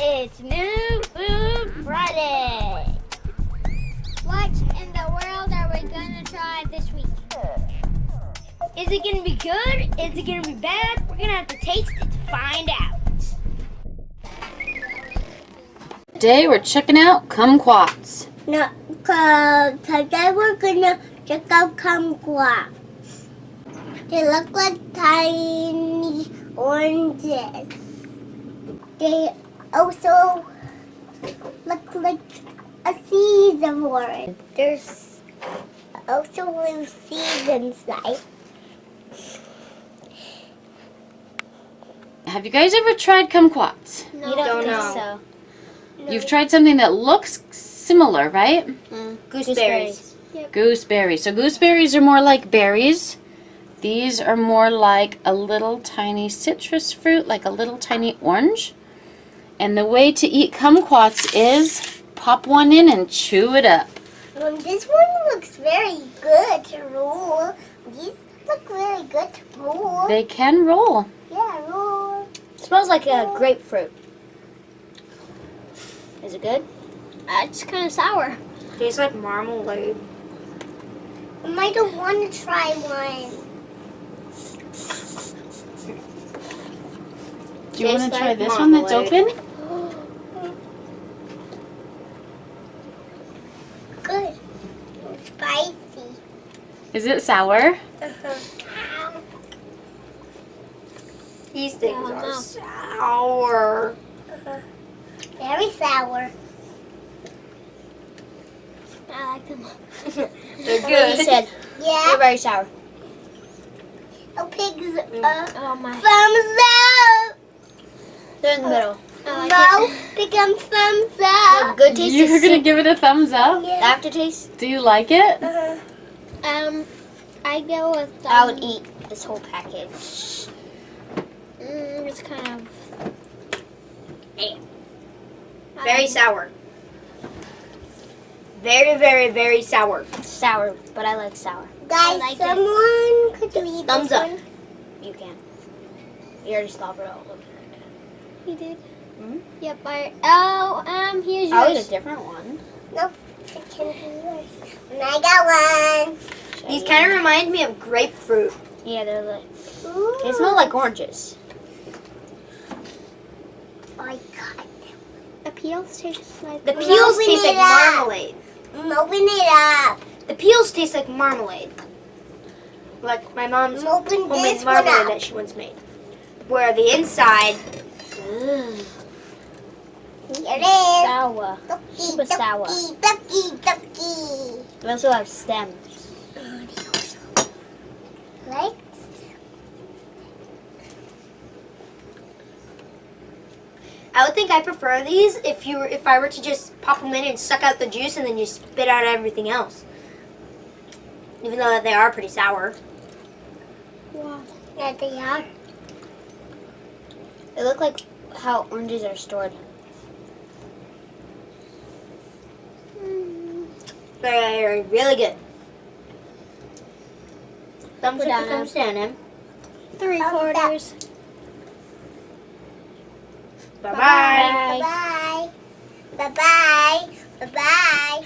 It's New Food Friday. What in the world are we gonna try this week? Is it gonna be good? Is it gonna be bad? We're gonna have to taste it to find out. Today we're checking out Kumquats. No, today we're gonna check out Kumquats. They look like tiny oranges. They also look like a seed of orange. There's also little seeds inside. Have you guys ever tried Kumquats? No, You don't know. No. You've tried something that looks similar, right? Gooseberries. Gooseberries. So gooseberries are more like berries. These are more like a little tiny citrus fruit, like a little tiny orange. And the way to eat kumquats is pop one in and chew it up. This one looks very good to roll. These look very good to roll. They can roll. Yeah, roll. Smells like a grapefruit. Is it good? It's kind of sour. Tastes like marmalade. I might want to try one. Do you want Tastes to try like this one that's marmalade. open? Good. It's spicy. Is it sour? These things Yeah, are no. sour. Very sour. I like them. They're good. You said, They're yeah. very sour. Oh, pigs. Oh my. Thumbs up. They're in the middle. No, pick them thumbs The up. good taste You're is going to soup. give it a thumbs up? The aftertaste. Do you like it? I go with. I would eat this whole package. It's kind of Very sour. Very, very, very sour. Sour, but I like sour. Guys, like it. someone could you eat Thumbs this up. one? You can. You already stopped it all. Look at You did. Mhm. Yep. Here's it. I'll eat yours. a different one. No, it can be yours. And I got one. These kind of remind me of grapefruit. Yeah, they're like. Ooh. They smell like oranges. I got them. The peels taste like. The peels taste like marmalade. Open it up. The peels taste like marmalade. Like my mom's Open homemade this one marmalade up. that she once made. Where the inside. Here it is. Sour. Super sour. Ducky. We also have stems. Right? I would think I prefer these if I were to just pop them in and suck out the juice and then you spit out everything else. Even though they are pretty sour. Wow. Yeah, they are. They look like how oranges are stored. They're really good. Thumbs up, thumbs down, Em. 3/4. Bye-bye. Bye-bye. Bye-bye. Bye-bye.